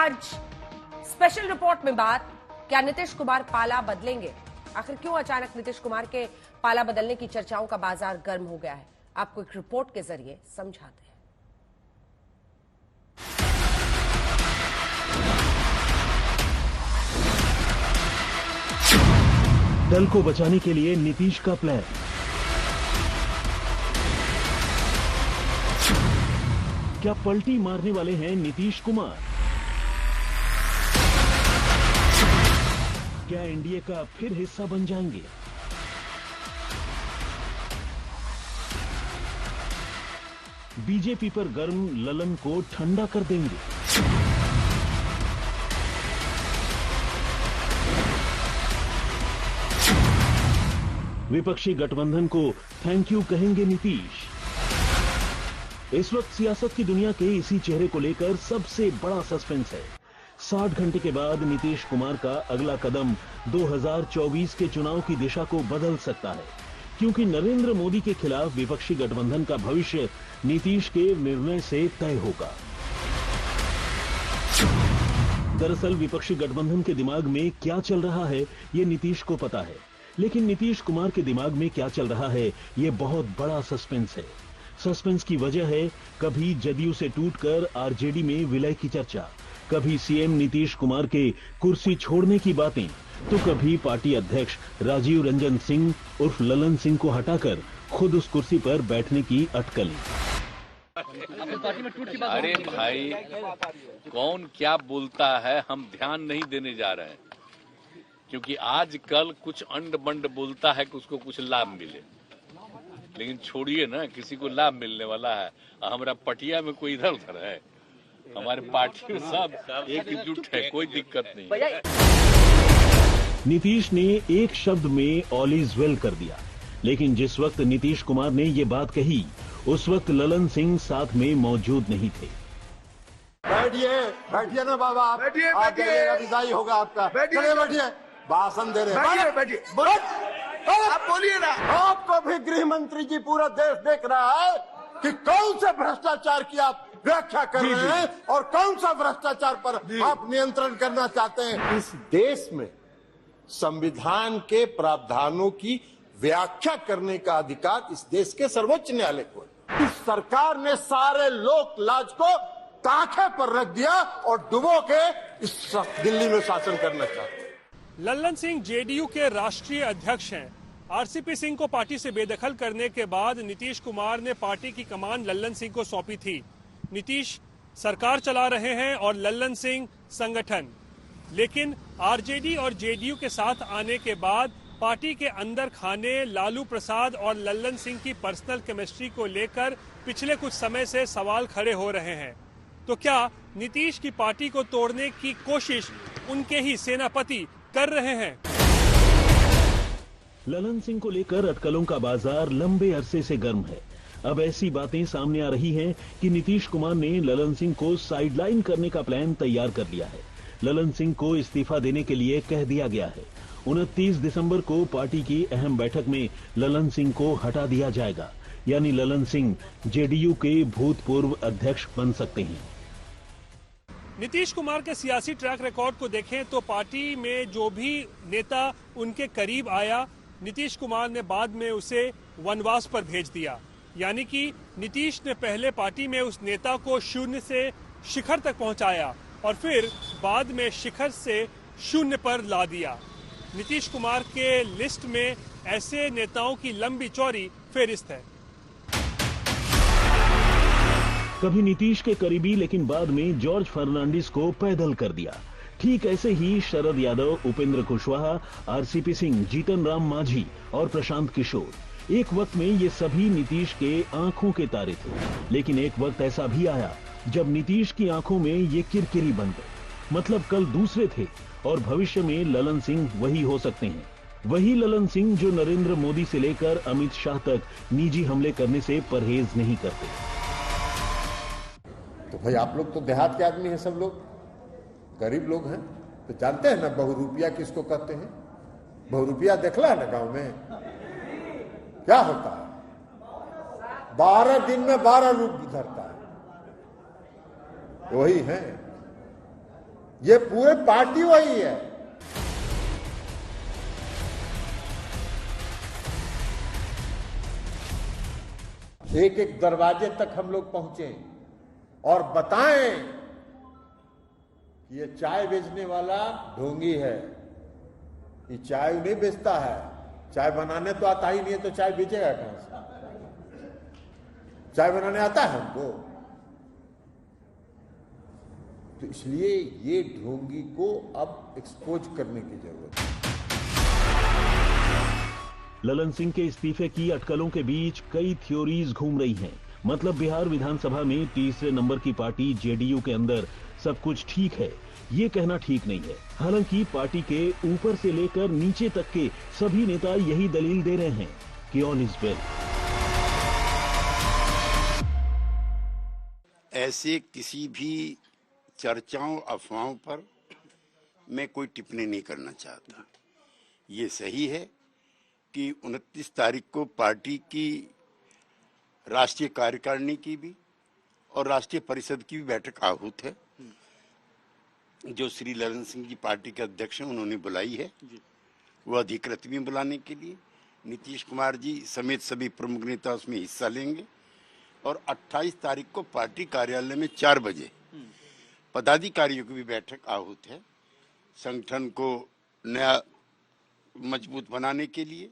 आज special report में बात, क्या नीतीश कुमार पाला बदलेंगे? आखिर क्यों अचानक नीतीश कुमार के पाला बदलने की चर्चाओं का बाजार गर्म हो गया है, आपको एक रिपोर्ट के जरिए समझाते हैं। दल को बचाने के लिए नीतीश का प्लान। क्या पलटी मारने वाले हैं नीतीश कुमार? क्या एनडीए का फिर हिस्सा बन जाएंगे? बीजेपी पर गर्म ललन को ठंडा कर देंगे? विपक्षी गठबंधन को थैंक यू कहेंगे नीतीश? इस वक्त सियासत की दुनिया के इसी चेहरे को लेकर सबसे बड़ा सस्पेंस है। 60 घंटे के बाद नीतीश कुमार का अगला कदम 2024 के चुनाव की दिशा को बदल सकता है, क्योंकि नरेंद्र मोदी के खिलाफ विपक्षी गठबंधन का भविष्य नीतीश के निर्णय से तय होगा। दरअसल विपक्षी गठबंधन के दिमाग में क्या चल रहा है ये नीतीश को पता है, लेकिन नीतीश कुमार के दिमाग में क्या चल रहा है ये बहुत बड़ा सस्पेंस है। सस्पेंस की वजह है कभी जदयू से टूटकर आरजेडी में विलय की चर्चा, कभी सीएम नीतीश कुमार के कुर्सी छोड़ने की बातें, तो कभी पार्टी अध्यक्ष राजीव रंजन सिंह उर्फ ललन सिंह को हटाकर खुद उस कुर्सी पर बैठने की अटकलें। अरे भाई, कौन क्या बोलता है हम ध्यान नहीं देने जा रहे हैं, क्योंकि आजकल कुछ अंड बंड बोलता है कि उसको कुछ लाभ मिले, लेकिन छोड़िए ना, किसी को लाभ मिलने वाला है। हमारा पटिया में कोई इधर उधर है, हमारे पार्टी में सब एकजुट है, कोई दिक्कत नहीं। नीतीश ने एक शब्द में ऑल इज वेल कर दिया, लेकिन जिस वक्त नीतीश कुमार ने ये बात कही उस वक्त ललन सिंह साथ में मौजूद नहीं थे। बैठिए बैठिए ना बाबा, आप बैठिए, विदाई होगा आपका, चलिए बैठिए, भाषण दे रहे हैं, बैठिए, आप बोलिए ना। आपको भी गृह मंत्री जी पूरा देश देख रहा है कि कौन से भ्रष्टाचार की आप व्याख्या कर रहे हैं और कौन सा भ्रष्टाचार पर आप नियंत्रण करना चाहते हैं। इस देश में संविधान के प्रावधानों की व्याख्या करने का अधिकार इस देश के सर्वोच्च न्यायालय को है। इस सरकार ने सारे लोक लाज को ताखे पर रख दिया और डुबो के इस दिल्ली में शासन करना चाहते हैं। ललन सिंह जेडीयू के राष्ट्रीय अध्यक्ष हैं। आरसीपी सिंह को पार्टी से बेदखल करने के बाद नीतीश कुमार ने पार्टी की कमान ललन सिंह को सौंपी थी। नीतीश सरकार चला रहे हैं और ललन सिंह संगठन, लेकिन आरजेडी और जेडीयू के साथ आने के बाद पार्टी के अंदर खाने लालू प्रसाद और ललन सिंह की पर्सनल केमिस्ट्री को लेकर पिछले कुछ समय से सवाल खड़े हो रहे हैं। तो क्या नीतीश की पार्टी को तोड़ने की कोशिश उनके ही सेनापति कर रहे हैं? ललन सिंह को लेकर अटकलों का बाजार लंबे अरसे से गर्म है। अब ऐसी बातें सामने आ रही हैं कि नीतीश कुमार ने ललन सिंह को साइडलाइन करने का प्लान तैयार कर लिया है। ललन सिंह को इस्तीफा देने के लिए कह दिया गया है। 29 दिसंबर को पार्टी की अहम बैठक में ललन सिंह को हटा दिया जाएगा, यानी ललन सिंह जेडीयू के भूतपूर्व अध्यक्ष बन सकते हैं। नीतीश कुमार के सियासी ट्रैक रिकॉर्ड को देखें तो पार्टी में जो भी नेता उनके करीब आया, नीतीश कुमार ने बाद में उसे वनवास पर भेज दिया। यानी कि नीतीश ने पहले पार्टी में उस नेता को शून्य से शिखर तक पहुंचाया और फिर बाद में शिखर से शून्य पर ला दिया। नीतीश कुमार के लिस्ट में ऐसे नेताओं की लंबी चौड़ी फेहरिस्त है। कभी नीतीश के करीबी, लेकिन बाद में जॉर्ज फर्नांडिस को पैदल कर दिया। ठीक ऐसे ही शरद यादव, उपेंद्र कुशवाहा, आरसीपी सिंह, जीतन राम मांझी और प्रशांत किशोर, एक वक्त में ये सभी नीतीश के आंखों के तारे थे। लेकिन एक वक्त ऐसा भी आया जब नीतीश की आंखों में ये किरकिरी बन गए। मतलब कल दूसरे थे और भविष्य में ललन सिंह वही हो सकते हैं। वही ललन सिंह जो नरेंद्र मोदी से लेकर अमित शाह तक निजी हमले करने से परहेज नहीं करते। तो भाई आप लोग तो देहात के आदमी हैं, सब लोग गरीब लोग हैं, तो जानते हैं ना बहुरूपिया किसको कहते हैं। बहुरूपिया देखला है ना गांव में क्या होता है, 12 दिन में 12 रूप धरता है, वही है। ये पूरे पार्टी वही है। एक एक दरवाजे तक हम लोग पहुंचे और बताएं कि ये चाय बेचने वाला ढोंगी है, ये चाय नहीं बेचता है, चाय बनाने तो आता ही नहीं है, तो चाय बेचेगा कहां से? चाय बनाने आता है हमको? तो इसलिए ये ढोंगी को अब एक्सपोज करने की जरूरत है। ललन सिंह के इस्तीफे की अटकलों के बीच कई थ्योरीज घूम रही हैं। मतलब बिहार विधानसभा में तीसरे नंबर की पार्टी जेडीयू के अंदर सब कुछ ठीक है, ये कहना ठीक नहीं है। हालांकि पार्टी के ऊपर से लेकर नीचे तक के सभी नेता यही दलील दे रहे हैं कि ऑल इज वेल। ऐसे किसी भी चर्चाओं अफवाहों पर मैं कोई टिप्पणी नहीं करना चाहता। ये सही है कि 29 तारीख को पार्टी की राष्ट्रीय कार्यकारिणी की भी और राष्ट्रीय परिषद की भी बैठक आहूत है, जो श्री ललन सिंह जी पार्टी के अध्यक्ष हैं उन्होंने बुलाई है। वो अधिकृत भी बुलाने के लिए नीतीश कुमार जी समेत सभी प्रमुख नेता उसमें हिस्सा लेंगे। और 28 तारीख को पार्टी कार्यालय में 4 बजे पदाधिकारियों की भी बैठक आहूत है, संगठन को नया मजबूत बनाने के लिए,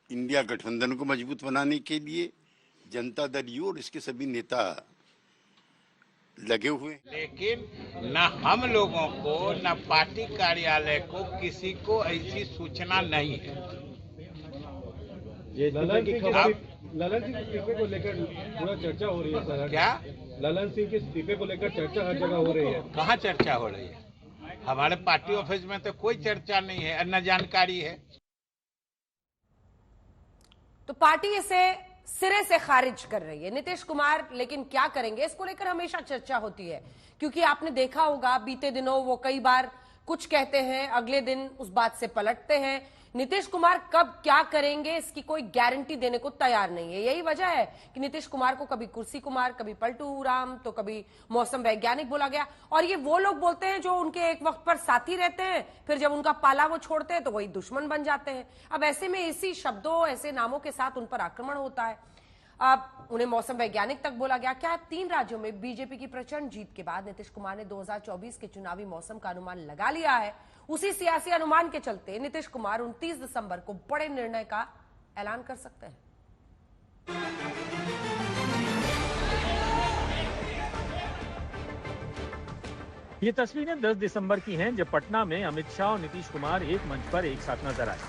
इंडिया गठबंधन को मजबूत बनाने के लिए जनता दल यू और इसके सभी नेता लगे हुए। लेकिन न हम लोगों को न पार्टी कार्यालय को किसी को ऐसी सूचना नहीं है। ललन सिंह के इस्तीफे को लेकर पूरा चर्चा हो रही है सर। क्या ललन सिंह के इस्तीफे को लेकर चर्चा हर जगह हो रही है? कहाँ चर्चा हो रही है? हमारे पार्टी ऑफिस में तो कोई चर्चा नहीं है, न जानकारी है। तो पार्टी इसे सिरे से खारिज कर रही है। नीतीश कुमार लेकिन क्या करेंगे, इसको लेकर हमेशा चर्चा होती है, क्योंकि आपने देखा होगा बीते दिनों वो कई बार कुछ कहते हैं, अगले दिन उस बात से पलटते हैं। नीतीश कुमार कब क्या करेंगे इसकी कोई गारंटी देने को तैयार नहीं है। यही वजह है कि नीतीश कुमार को कभी कुर्सी कुमार, कभी पलटू राम, तो कभी मौसम वैज्ञानिक बोला गया। और ये वो लोग बोलते हैं जो उनके एक वक्त पर साथी रहते हैं, फिर जब उनका पाला वो छोड़ते हैं तो वही दुश्मन बन जाते हैं। अब ऐसे में इसी शब्दों, ऐसे नामों के साथ उन पर आक्रमण होता है। अब उन्हें मौसम वैज्ञानिक तक बोला गया। क्या 3 राज्यों में बीजेपी की प्रचंड जीत के बाद नीतीश कुमार ने 2024 के चुनावी मौसम का अनुमान लगा लिया है? उसी सियासी अनुमान के चलते नीतीश कुमार 29 दिसंबर को बड़े निर्णय का ऐलान कर सकते हैं। ये तस्वीरें 10 दिसंबर की हैं, जब पटना में अमित शाह और नीतीश कुमार एक मंच पर एक साथ नजर आए।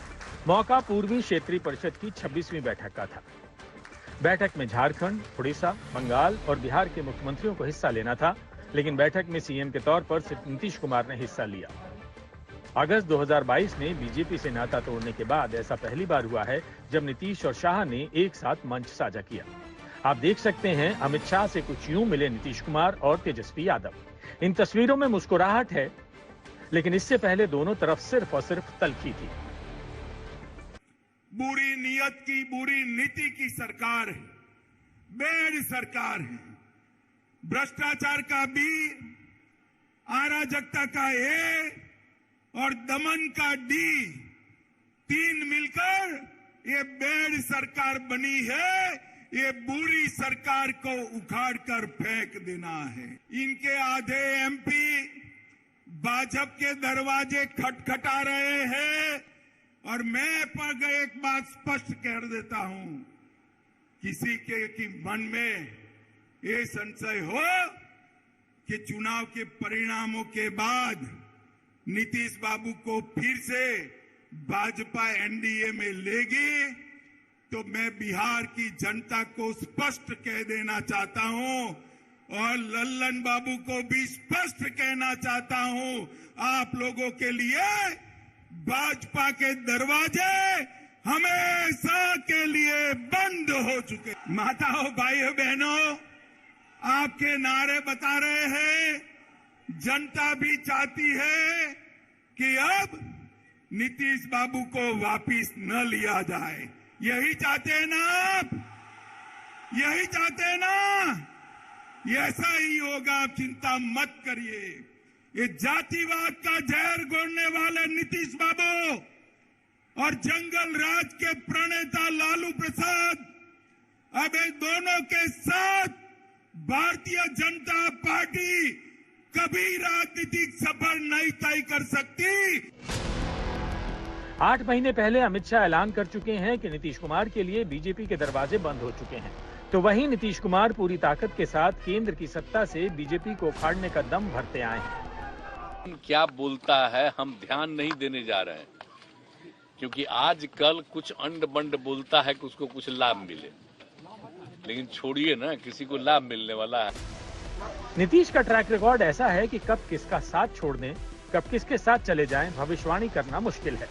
मौका पूर्वी क्षेत्रीय परिषद की 26वीं बैठक का था। बैठक में झारखंड, उड़ीसा, बंगाल और बिहार के मुख्यमंत्रियों को हिस्सा लेना था, लेकिन बैठक में सीएम के तौर पर सिर्फ नीतीश कुमार ने हिस्सा लिया। अगस्त 2022 में बीजेपी से नाता तोड़ने के बाद ऐसा पहली बार हुआ है जब नीतीश और शाह ने एक साथ मंच साझा किया। आप देख सकते हैं अमित शाह से कुछ यूं मिले नीतीश कुमार और तेजस्वी यादव। इन तस्वीरों में मुस्कुराहट है, लेकिन इससे पहले दोनों तरफ सिर्फ और सिर्फ तलखी थी। बुरी नीयत की, बुरी नीति की सरकार है, बेड सरकार है। भ्रष्टाचार का बी, अराजकता का ए और दमन का डी, 3 मिलकर ये बेड सरकार बनी है। ये बुरी सरकार को उखाड़ कर फेंक देना है। इनके आधे एमपी भाजपा के दरवाजे खटखटा रहे हैं और मैं पर एक बात स्पष्ट कर देता हूं, किसी के की मन में ये संशय हो कि चुनाव के परिणामों के बाद नीतीश बाबू को फिर से भाजपा एनडीए में लेगी, तो मैं बिहार की जनता को स्पष्ट कह देना चाहता हूं और लल्लन बाबू को भी स्पष्ट कहना चाहता हूं, आप लोगों के लिए भाजपा के दरवाजे हमेशा के लिए बंद हो चुके। माताओं, भाइयों, बहनों, आपके नारे बता रहे हैं, जनता भी चाहती है कि अब नीतीश बाबू को वापिस न लिया जाए। यही चाहते हैं ना आप? यही चाहते हैं ना? ऐसा ही होगा, आप चिंता मत करिए। ये जातिवाद का जहर घोलने वाले नीतीश बाबू और जंगल राज के प्रणेता लालू प्रसाद अब इन दोनों के साथ भारतीय जनता पार्टी कभी राजनीतिक सफर नहीं तय कर सकती। 8 महीने पहले अमित शाह ऐलान कर चुके हैं कि नीतीश कुमार के लिए बीजेपी के दरवाजे बंद हो चुके हैं, तो वहीं नीतीश कुमार पूरी ताकत के साथ केंद्र की सत्ता से बीजेपी को उखाड़ने का दम भरते आए हैं। क्या बोलता है हम ध्यान नहीं देने जा रहे हैं, क्योंकि आज कल कुछ अंड बंड बोलता है कि उसको कुछ लाभ मिले, लेकिन छोड़िए ना, किसी को लाभ मिलने वाला है। नीतीश का ट्रैक रिकॉर्ड ऐसा है कि कब किसका साथ छोड़ दें, कब किसके साथ चले जाएं, भविष्यवाणी करना मुश्किल है।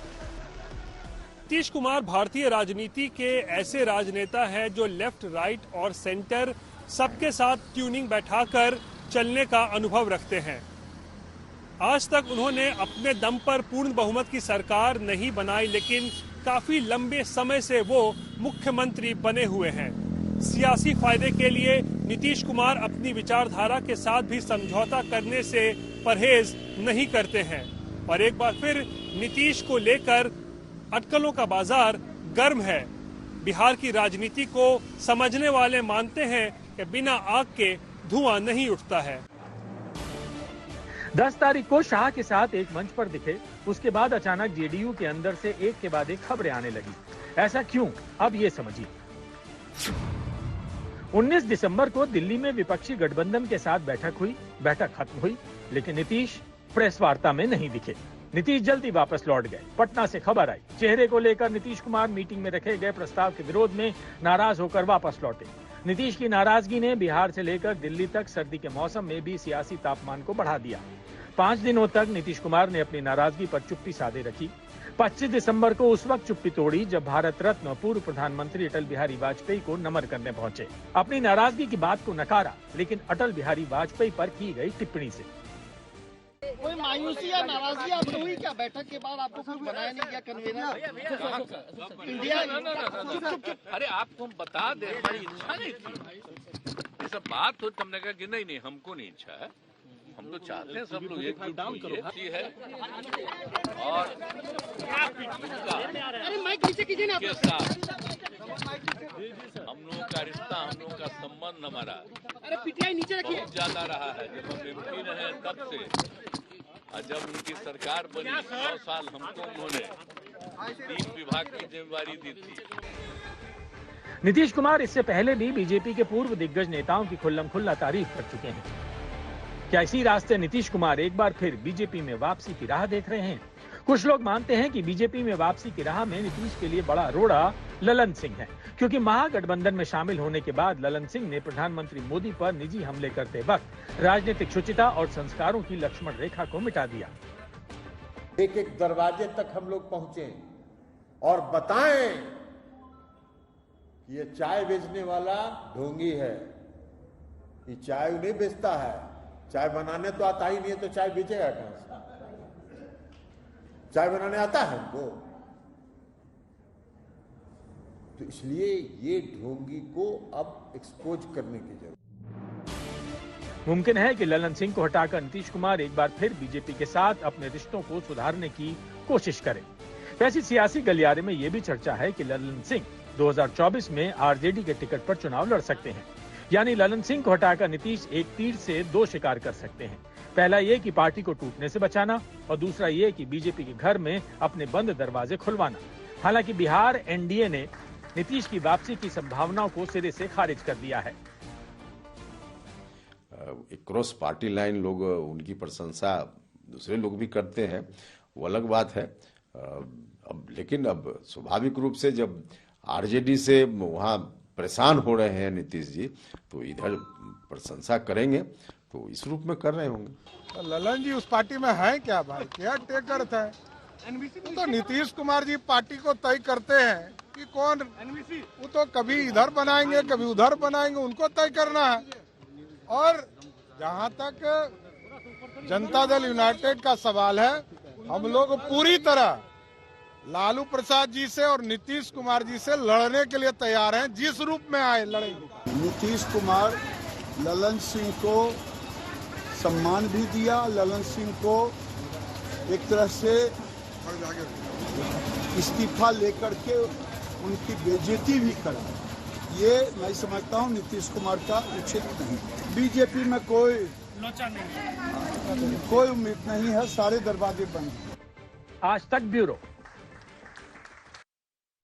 नीतीश कुमार भारतीय राजनीति के ऐसे राजनेता हैं जो लेफ्ट, राइट और सेंटर सबके साथ ट्यूनिंग बैठाकर चलने का अनुभव रखते हैं। आज तक उन्होंने अपने दम पर पूर्ण बहुमत की सरकार नहीं बनाई, लेकिन काफी लंबे समय से वो मुख्यमंत्री बने हुए हैं। सियासी फायदे के लिए नीतीश कुमार अपनी विचारधारा के साथ भी समझौता करने से परहेज नहीं करते हैं और एक बार फिर नीतीश को लेकर अटकलों का बाजार गर्म है। बिहार की राजनीति को समझने वाले मानते हैं कि बिना आग के धुआं नहीं उठता है। 10 तारीख को शाह के साथ एक मंच पर दिखे, उसके बाद अचानक जेडीयू के अंदर से एक के बाद एक खबरें आने लगी। ऐसा क्यों, अब ये समझिए। 19 दिसंबर को दिल्ली में विपक्षी गठबंधन के साथ बैठक हुई, बैठक खत्म हुई, लेकिन नीतीश प्रेस वार्ता में नहीं दिखे। नीतीश जल्दी वापस लौट गए। पटना से खबर आई, चेहरे को लेकर नीतीश कुमार मीटिंग में रखे गए प्रस्ताव के विरोध में नाराज होकर वापस लौटे। नीतीश की नाराजगी ने बिहार से लेकर दिल्ली तक सर्दी के मौसम में भी सियासी तापमान को बढ़ा दिया। 5 दिनों तक नीतीश कुमार ने अपनी नाराजगी पर चुप्पी साधे रखी। 25 दिसंबर को उस वक्त चुप्पी तोड़ी जब भारत रत्न पूर्व प्रधानमंत्री अटल बिहारी वाजपेयी को नमन करने पहुंचे। अपनी नाराजगी की बात को नकारा, लेकिन अटल बिहारी वाजपेयी पर की गई टिप्पणी से कोई मायूसी या नाराजगी आपको हुई क्या? बैठक के बाद आपको कुछ बनाया नहीं गया कन्वीनर इंडिया? अरे आपको हम बता दें, हमारी इच्छा नहीं थी। ये सब बात हो तो हमने कहा कि नहीं हमको नहीं इच्छा है, हम तो चाहते हैं सब लोग एकजुट है और के साथ हम लोगों का रिश्ता, हम लोगों का संबंध हमारा बहुत ज्यादा रहा है। जब हम एमपी रहे तब से, और जब उनकी सरकार बनी 100 साल हमको उन्होंने 3 विभाग की जिम्मेवारी दी थी। नीतीश कुमार इससे पहले भी बीजेपी के पूर्व दिग्गज नेताओं की खुल्लम-खुल्ला तारीफ कर चुके हैं। क्या इसी रास्ते नीतीश कुमार एक बार फिर बीजेपी में वापसी की राह देख रहे हैं? कुछ लोग मानते हैं कि बीजेपी में वापसी की राह में नीतीश के लिए बड़ा रोड़ा ललन सिंह है, क्योंकि महागठबंधन में शामिल होने के बाद ललन सिंह ने प्रधानमंत्री मोदी पर निजी हमले करते वक्त राजनीतिक शुचिता और संस्कारों की लक्ष्मण रेखा को मिटा दिया। एक एक दरवाजे तक हम लोग पहुंचे और बताएं कि ये चाय बेचने वाला ढोंगी है, ये चाय नहीं बेचता है, चाय बनाने तो आता ही नहीं है, तो चाय बेचेगा कहां से? चाय बनाने आता है वो, तो इसलिए ये ढोंगी को अब एक्सपोज करने की जरूरत। मुमकिन है कि ललन सिंह को हटाकर नीतीश कुमार एक बार फिर बीजेपी के साथ अपने रिश्तों को सुधारने की कोशिश करें। वैसी सियासी गलियारे में यह भी चर्चा है कि ललन सिंह 2024 में आरजेडी के टिकट पर चुनाव लड़ सकते हैं। यानी ललन सिंह को हटाकर नीतीश एक तीर से 2 शिकार कर सकते हैं। पहला ये कि पार्टी को टूटने से बचाना, और दूसरा ये कि बीजेपी के घर में अपने बंद दरवाजे खुलवाना। हालांकि बिहार एनडीए ने नीतीश की वापसी की संभावनाओं को सिरे से खारिज कर दिया है। क्रॉस पार्टी लाइन लोग उनकी प्रशंसा दूसरे लोग भी करते हैं, वो अलग बात है। लेकिन अब स्वाभाविक रूप से जब आरजेडी से वहां परेशान हो रहे हैं नीतीश जी, तो इधर प्रशंसा करेंगे, तो इस रूप में कर रहे होंगे। ललन जी उस पार्टी में है क्या भाई? क्या टेकर था? तो नीतीश कुमार जी पार्टी को तय करते हैं कि कौन, वो तो कभी इधर बनाएंगे कभी उधर बनाएंगे, उनको तय करना है। और जहां तक जनता दल यूनाइटेड का सवाल है, हम लोग पूरी तरह लालू प्रसाद जी से और नीतीश कुमार जी से लड़ने के लिए तैयार हैं, जिस रूप में आए लड़ेंगे। नीतीश कुमार ललन सिंह को सम्मान भी दिया, ललन सिंह को एक तरह से इस्तीफा लेकर के उनकी बेइज्जती भी करा। ये मैं समझता हूँ नीतीश कुमार का उचित नहीं। बीजेपी में कोई उम्मीद नहीं है, सारे दरवाजे बंद। आज तक ब्यूरो।